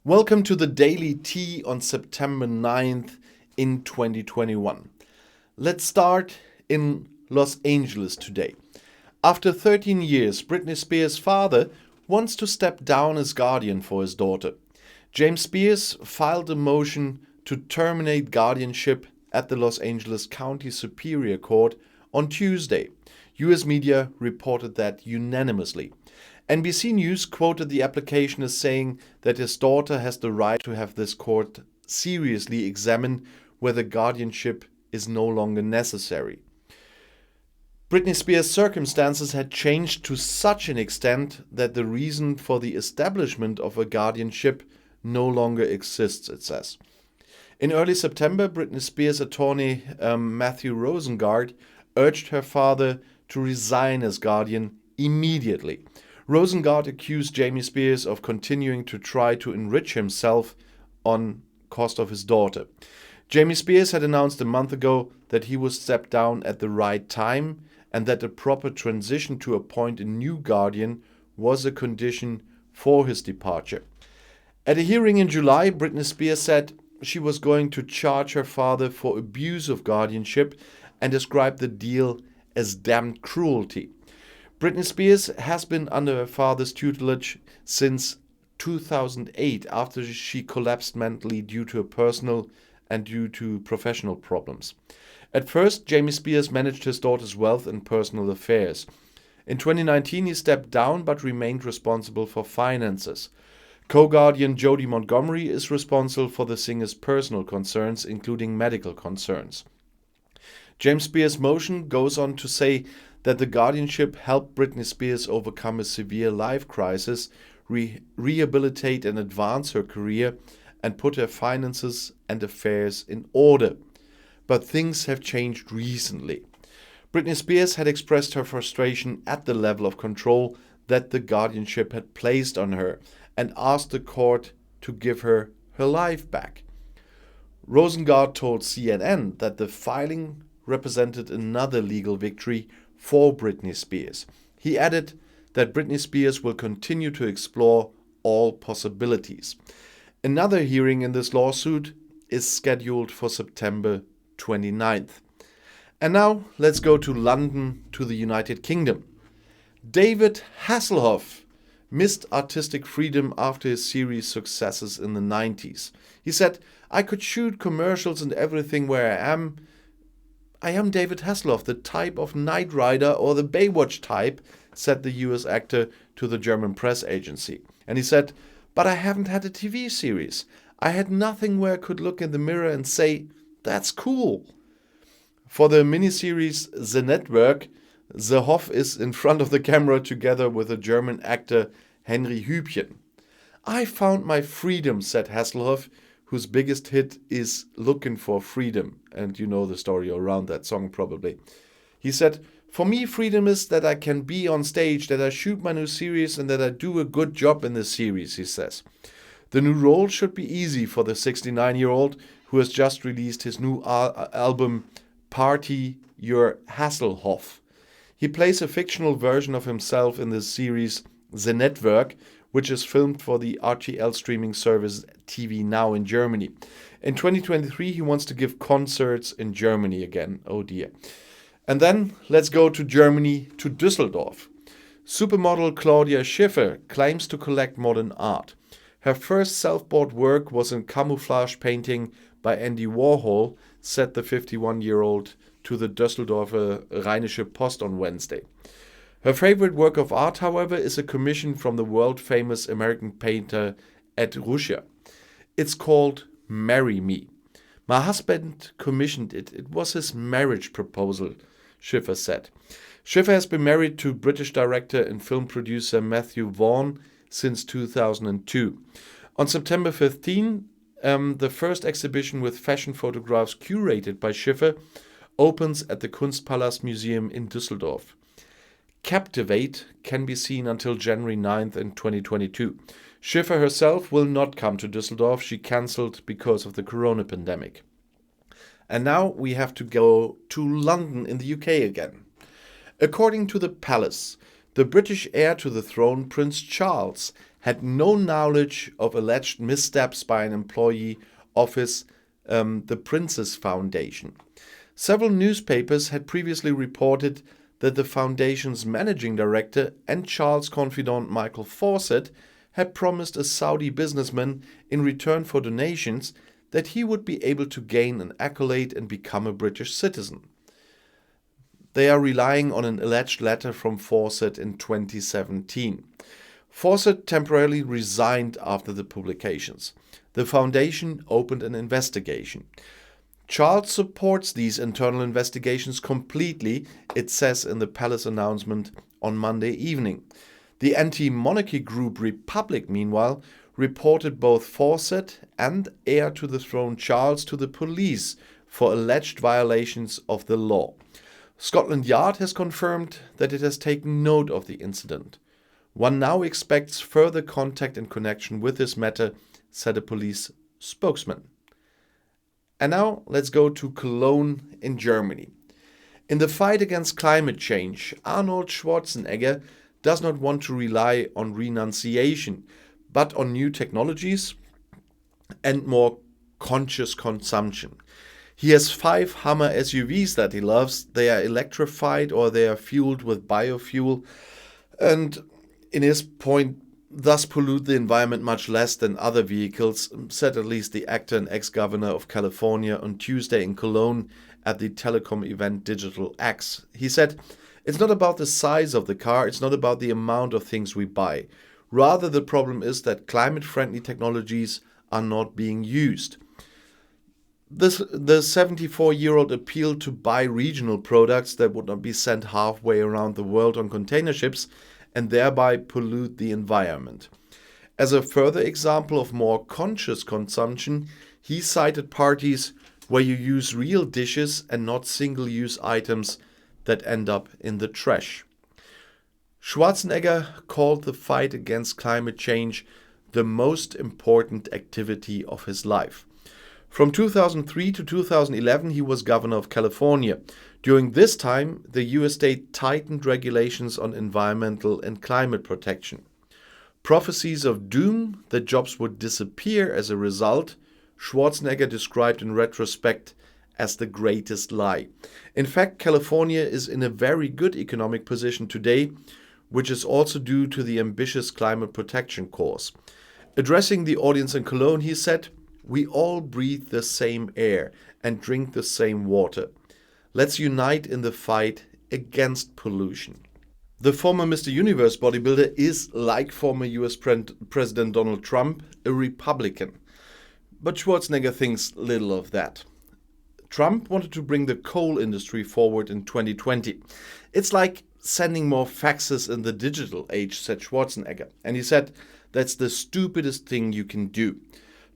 Welcome to the Daily Tea on September 9th in 2021. Let's start in Los Angeles today. After 13 years, Britney Spears' father wants to step down as guardian for his daughter. James Spears filed a motion to terminate guardianship at the Los Angeles County Superior Court on Tuesday. US media reported that unanimously. NBC News quoted the application as saying that his daughter has the right to have this court seriously examine whether guardianship is no longer necessary. Britney Spears' circumstances had changed to such an extent that the reason for the establishment of a guardianship no longer exists, it says. In early September, Britney Spears' attorney Matthew Rosengart urged her father to resign as guardian immediately. Rosengart accused Jamie Spears of continuing to try to enrich himself on cost of his daughter. Jamie Spears had announced a month ago that he would step down at the right time and that a proper transition to appoint a new guardian was a condition for his departure. At a hearing in July, Britney Spears said she was going to charge her father for abuse of guardianship and described the deal as damned cruelty. Britney Spears has been under her father's tutelage since 2008 after she collapsed mentally due to personal and due to professional problems. At first, Jamie Spears managed his daughter's wealth and personal affairs. In 2019, he stepped down but remained responsible for finances. Co-guardian Jodie Montgomery is responsible for the singer's personal concerns, including medical concerns. James Spears' motion goes on to say that the guardianship helped Britney Spears overcome a severe life crisis, rehabilitate and advance her career, and put her finances and affairs in order. But things have changed recently. Britney Spears had expressed her frustration at the level of control that the guardianship had placed on her and asked the court to give her life back. Rosengart told CNN that the filing represented another legal victory for Britney Spears. He added that Britney Spears will continue to explore all possibilities. Another hearing in this lawsuit is scheduled for September 29th. And now let's go to London, to the United Kingdom. David Hasselhoff missed artistic freedom after his series successes in the 90s. He said, "I could shoot commercials and everything where I am David Hasselhoff, the type of Knight Rider or the Baywatch type," said the US actor to the German press agency. And he said, "But I haven't had a TV series. I had nothing where I could look in the mirror and say, that's cool." For the miniseries The Network, the Hoff is in front of the camera together with the German actor Henry Hübchen. "I found my freedom," said Hasselhoff, whose biggest hit is Looking for Freedom. And you know the story around that song probably. He said, "For me, freedom is that I can be on stage, that I shoot my new series and that I do a good job in the series," he says. The new role should be easy for the 69-year-old who has just released his new album, Party Your Hasselhoff. He plays a fictional version of himself in the series The Network, which is filmed for the RTL streaming service TV Now in Germany. In 2023, he wants to give concerts in Germany again. Oh dear. And then let's go to Germany, to Düsseldorf. Supermodel Claudia Schiffer claims to collect modern art. Her first self-bought work was a camouflage painting by Andy Warhol, said the 51-year-old to the Düsseldorfer Rheinische Post on Wednesday. Her favorite work of art, however, is a commission from the world-famous American painter Ed Ruscha. It's called Marry Me. "My husband commissioned it. It was his marriage proposal," Schiffer said. Schiffer has been married to British director and film producer Matthew Vaughn since 2002. On September 15, the first exhibition with fashion photographs curated by Schiffer opens at the Kunstpalast Museum in Düsseldorf. Captivate can be seen until January 9th in 2022. Schiffer herself will not come to Düsseldorf. She cancelled because of the corona pandemic. And now we have to go to London in the UK again. According to the Palace, the British heir to the throne, Prince Charles, had no knowledge of alleged missteps by an employee of the Princess Foundation. Several newspapers had previously reported that the foundation's managing director and Charles' confidant Michael Fawcett had promised a Saudi businessman in return for donations that he would be able to gain an accolade and become a British citizen. They are relying on an alleged letter from Fawcett in 2017. Fawcett temporarily resigned after the publications. The foundation opened an investigation. Charles supports these internal investigations completely, it says in the palace announcement on Monday evening. The anti-monarchy group Republic, meanwhile, reported both Fawcett and heir to the throne Charles to the police for alleged violations of the law. Scotland Yard has confirmed that it has taken note of the incident. One now expects further contact in connection with this matter, said a police spokesman. And now let's go to Cologne in Germany. In the fight against climate change, Arnold Schwarzenegger does not want to rely on renunciation, but on new technologies and more conscious consumption. He has 5 Hummer SUVs that he loves. They are electrified or they are fueled with biofuel, and in his point, thus pollute the environment much less than other vehicles, said at least the actor and ex-governor of California on Tuesday in Cologne at the telecom event Digital X. He said, "It's not about the size of the car, it's not about the amount of things we buy. Rather, the problem is that climate-friendly technologies are not being used." The 74-year-old appealed to buy regional products that would not be sent halfway around the world on container ships and thereby pollute the environment. As a further example of more conscious consumption, he cited parties where you use real dishes and not single-use items that end up in the trash. Schwarzenegger called the fight against climate change the most important activity of his life. From 2003 to 2011, he was governor of California. During this time, the US state tightened regulations on environmental and climate protection. Prophecies of doom that jobs would disappear as a result, Schwarzenegger described in retrospect as the greatest lie. In fact, California is in a very good economic position today, which is also due to the ambitious climate protection course. Addressing the audience in Cologne, he said, "We all breathe the same air and drink the same water. Let's unite in the fight against pollution." The former Mr. Universe bodybuilder is, like former US President Donald Trump, a Republican. But Schwarzenegger thinks little of that. Trump wanted to bring the coal industry forward in 2020. "It's like sending more faxes in the digital age," said Schwarzenegger. And he said, "That's the stupidest thing you can do."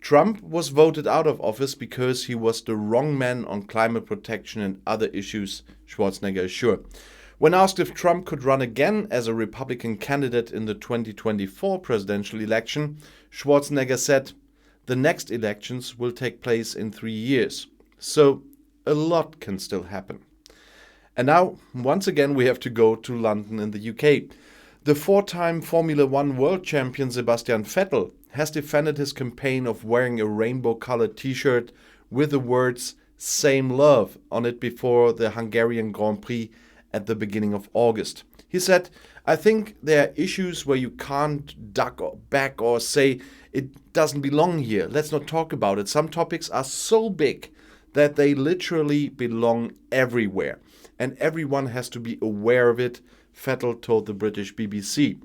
Trump was voted out of office because he was the wrong man on climate protection and other issues, Schwarzenegger is sure. When asked if Trump could run again as a Republican candidate in the 2024 presidential election, Schwarzenegger said, "The next elections will take place in 3 years. So a lot can still happen." And now, once again, we have to go to London in the UK. The 4-time Formula One world champion Sebastian Vettel has defended his campaign of wearing a rainbow-colored t-shirt with the words "Same Love" on it before the Hungarian Grand Prix at the beginning of August. He said, "I think there are issues where you can't duck back or say it doesn't belong here. Let's not talk about it. Some topics are so big that they literally belong everywhere, and everyone has to be aware of it," Vettel told the British BBC.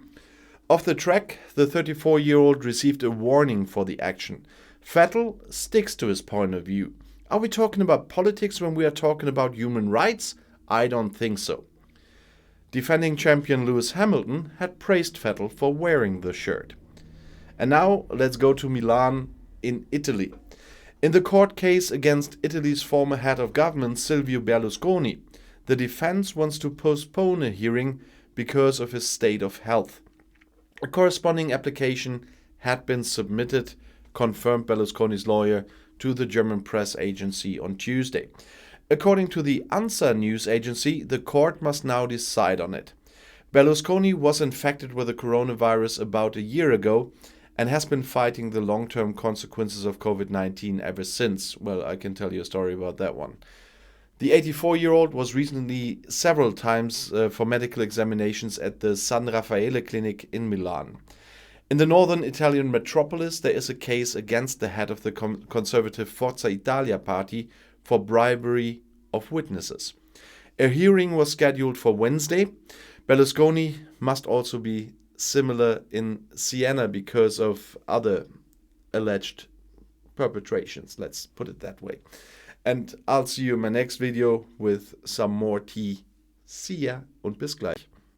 Off the track, the 34-year-old received a warning for the action. Vettel sticks to his point of view. Are we talking about politics when we are talking about human rights? I don't think so. Defending champion Lewis Hamilton had praised Vettel for wearing the shirt. And now let's go to Milan in Italy. In the court case against Italy's former head of government, Silvio Berlusconi, the defense wants to postpone a hearing because of his state of health. A corresponding application had been submitted, confirmed Berlusconi's lawyer to the German press agency on Tuesday. According to the ANSA news agency, the court must now decide on it. Berlusconi was infected with the coronavirus about a year ago and has been fighting the long-term consequences of COVID-19 ever since. Well, I can tell you a story about that one. The 84-year-old was recently several times for medical examinations at the San Raffaele clinic in Milan. In the northern Italian metropolis, there is a case against the head of the conservative Forza Italia party for bribery of witnesses. A hearing was scheduled for Wednesday. Berlusconi must also be similar in Siena because of other alleged perpetrations, let's put it that way. And I'll see you in my next video with some more tea. See ya und bis gleich.